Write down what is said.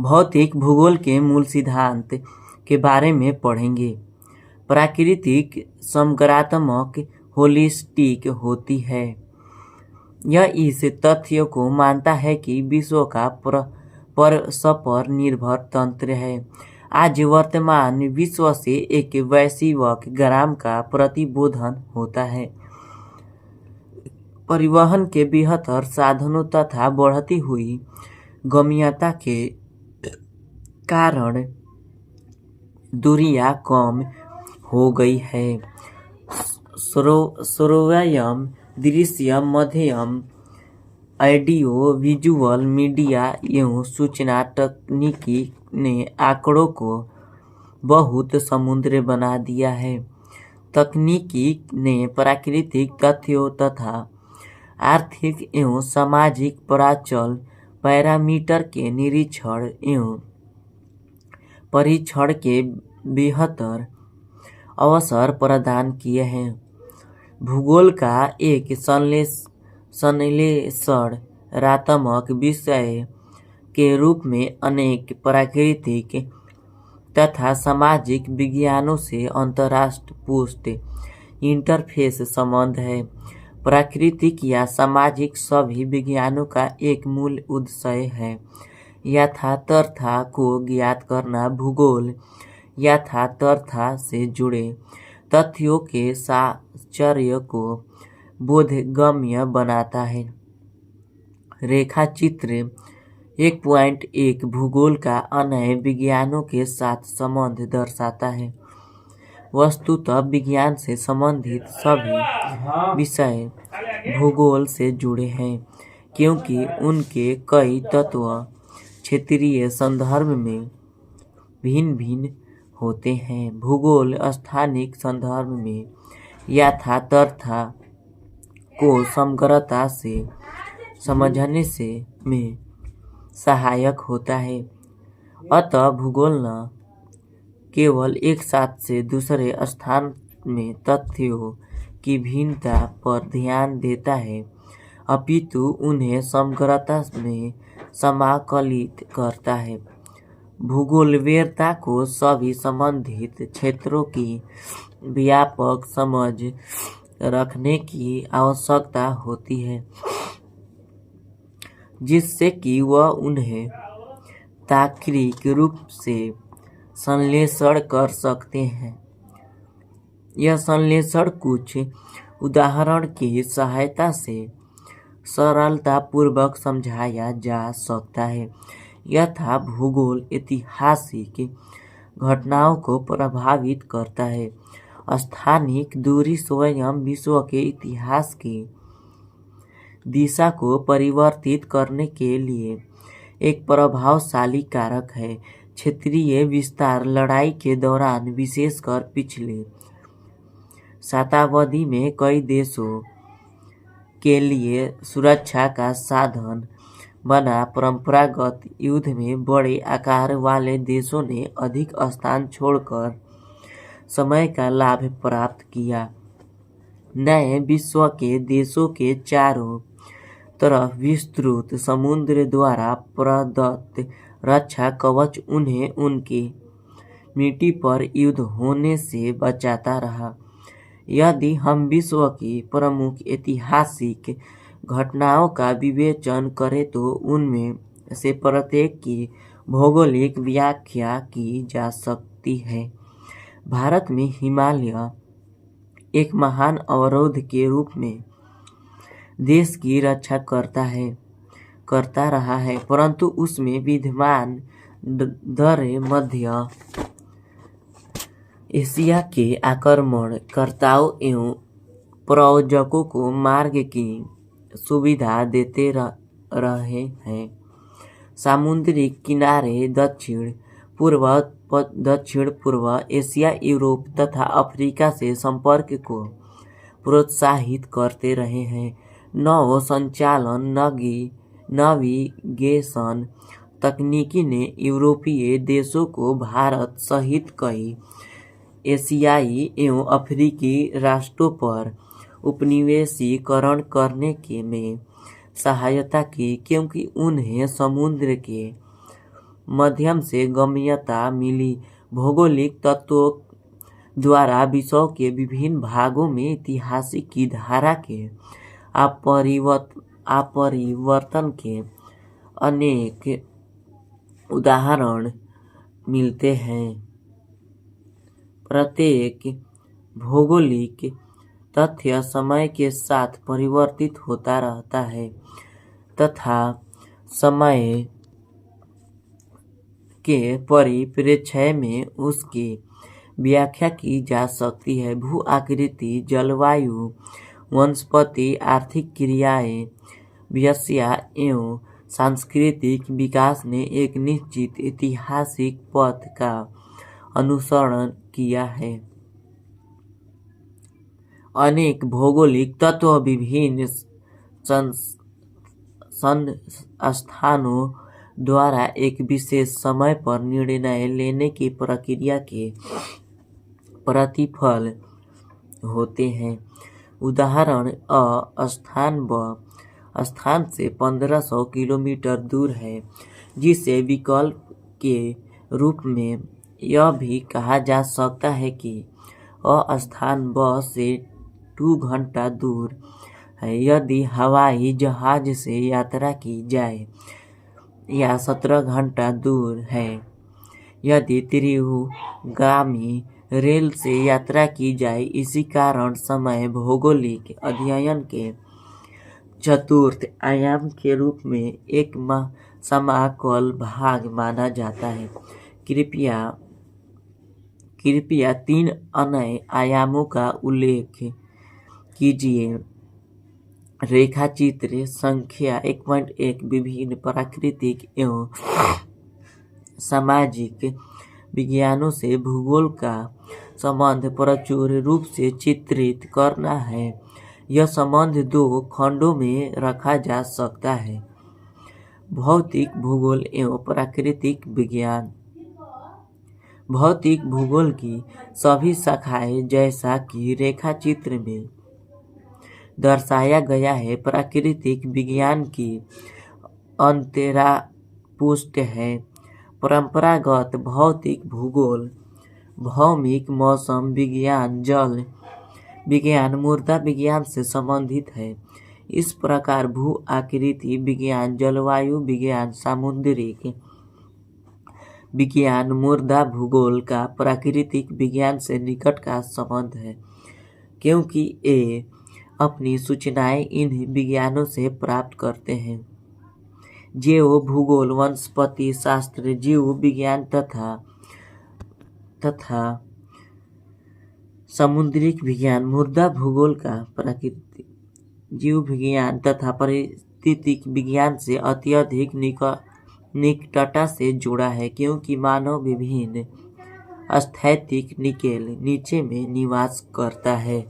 भौतिक भूगोल के मूल सिद्धांत के बारे में पढ़ेंगे। प्राकृतिक समग्रात्मक होलिस्टिक होती है। यह इस तथ्य को मानता है कि विश्व का परस्पर निर्भर तंत्र है। आज वर्तमान विश्व से एक वैश्विक ग्राम का प्रतिबोधन होता है। परिवहन के बेहतर साधनों तथा बढ़ती हुई गम्यता के कारण दूरियां कम हो गई है। श्रव्यम, दृश्य माध्यम, ऑडियो विजुअल मीडिया एवं सूचना तकनीकी ने आंकड़ों को बहुत समुद्र बना दिया है। तकनीकी ने प्राकृतिक तथ्यों तथा आर्थिक एवं सामाजिक प्राचल पैरामीटर के निरीक्षण एवं परीक्षण के बेहतर अवसर प्रदान किए हैं। भूगोल का एक संश्लेषणात्मक विषय के रूप में अनेक प्राकृतिक तथा सामाजिक विज्ञानों से अंतर्दृष्टि इंटरफेस संबंध है। प्राकृतिक या सामाजिक सभी विज्ञानों का एक मूल उद्देश्य है यथार्थता को ज्ञात करना। भूगोल यथार्थता से जुड़े तथ्यों के साहचर्य को बोधगम्य बनाता है। रेखाचित्र 1.1 भूगोल का अन्य विज्ञानों के साथ संबंध दर्शाता है। वस्तुतः विज्ञान से संबंधित सभी विषय भूगोल से जुड़े हैं, क्योंकि उनके कई तत्व क्षेत्रीय संदर्भ में भिन्न भिन्न होते हैं। भूगोल स्थानिक संदर्भ में यथार्थता को समग्रता से समझने में सहायक होता है। अतः भूगोल न केवल एक स्थान से दूसरे स्थान में तथ्यों की भिन्नता पर ध्यान देता है, अपितु उन्हें समग्रता में समाकलित करता है। भूगोलवेत्ता को सभी संबंधित क्षेत्रों की व्यापक समझ रखने की आवश्यकता होती है, जिससे कि वह उन्हें तार्किक रूप से संश्लेषण कर सकते हैं। यह संश्लेषण कुछ उदाहरण की सहायता से सरलतापूर्वक समझाया जा सकता है। यथा भूगोल ऐतिहासिक घटनाओं को प्रभावित करता है। स्थानिक दूरी स्वयं विश्व के इतिहास की दिशा को परिवर्तित करने के लिए एक प्रभावशाली कारक है। क्षेत्रीय विस्तार लड़ाई के दौरान, विशेषकर पिछले शताब्दी में, कई देशों के लिए सुरक्षा का साधन बना। परंपरागत युद्ध में बड़े आकार वाले देशों ने अधिक स्थान छोड़कर समय का लाभ प्राप्त किया। नए विश्व के देशों के चारों तरफ विस्तृत समुद्र द्वारा प्रदत्त रक्षा कवच उन्हें उनकी मिट्टी पर युद्ध होने से बचाता रहा। यदि हम विश्व की प्रमुख ऐतिहासिक घटनाओं का विवेचन करें तो उनमें से प्रत्येक की भौगोलिक व्याख्या की जा सकती है। भारत में हिमालय एक महान अवरोध के रूप में देश की रक्षा करता रहा है, परंतु उसमें विद्यमान दरें मध्य एशिया के आक्रमणकर्ताओं एवं प्रायोजकों को मार्ग की सुविधा देते रहे हैं। समुद्री किनारे दक्षिण पूर्व एशिया, यूरोप तथा अफ्रीका से संपर्क को प्रोत्साहित करते रहे हैं। नौ संचालन नेविगेशन तकनीकी ने यूरोपीय देशों को भारत सहित कई एशियाई एवं अफ्रीकी राष्ट्रों पर उपनिवेशीकरण करने में सहायता की, क्योंकि उन्हें समुद्र के माध्यम से गम्यता मिली। भौगोलिक तत्वों द्वारा विश्व के विभिन्न भागों में ऐतिहासिक की धारा के अपरिवर्तन के अनेक उदाहरण मिलते हैं। प्रत्येक भौगोलिक तथ्य समय के साथ परिवर्तित होता रहता है तथा समय के परिप्रेक्ष्य में उसकी व्याख्या की जा सकती है। भू आकृति, जलवायु, वनस्पति, आर्थिक क्रियाएं, व्यवसाय एवं सांस्कृतिक विकास ने एक निश्चित ऐतिहासिक पथ का अनुसरण किया है। अनेक भौगोलिक तत्व विभिन्न संस्थानों द्वारा एक विशेष समय पर निर्णय लेने की प्रक्रिया के प्रतिफल होते हैं। उदाहरण अ स्थान ब स्थान से 1500 किलोमीटर दूर है, जिसे विकल्प के रूप में यह भी कहा जा सकता है कि अ स्थान ब से 2 घंटा दूर है। यदि हवाई जहाज से यात्रा की जाए या 17 घंटा दूर है। यदि तीव्रगामी रेल से यात्रा की जाए। इसी कारण समय भौगोलिक अध्ययन के चतुर्थ आयाम के रूप में एक समाकल भाग माना जाता है। कृपया 3 अन्य आयामों का उल्लेख कीजिए। रेखाचित्र संख्या 1.1 विभिन्न प्राकृतिक एवं सामाजिक विज्ञानों से भूगोल का संबंध प्रचुर रूप से चित्रित करना है। यह संबंध 2 खंडों में रखा जा सकता है: भौतिक भूगोल एवं प्राकृतिक विज्ञान। भौतिक भूगोल की सभी शाखाएं, जैसा कि रेखाचित्र में दर्शाया गया है, प्राकृतिक विज्ञान की अंतरापुष्ट है। परंपरागत भौतिक भूगोल भौमिक, मौसम विज्ञान, जल विज्ञान, मृदा विज्ञान से संबंधित है। इस प्रकार भू आकृति विज्ञान, जलवायु विज्ञान, सामुद्रिक विज्ञान, मृदा भूगोल का प्राकृतिक विज्ञान से निकट का संबंध है, क्योंकि ये अपनी सूचनाएं इन विज्ञानों से प्राप्त करते हैं। जैव भूगोल, वनस्पति शास्त्र, जीव विज्ञान तथा सामुद्रिक विज्ञान, मृदा भूगोल का प्राकृतिक जीव विज्ञान तथा पारिस्थितिक विज्ञान से अत्यधिक निकटता से जुड़ा है, क्योंकि मानव विभिन्न स्थैतिक नीचे में निवास करता है।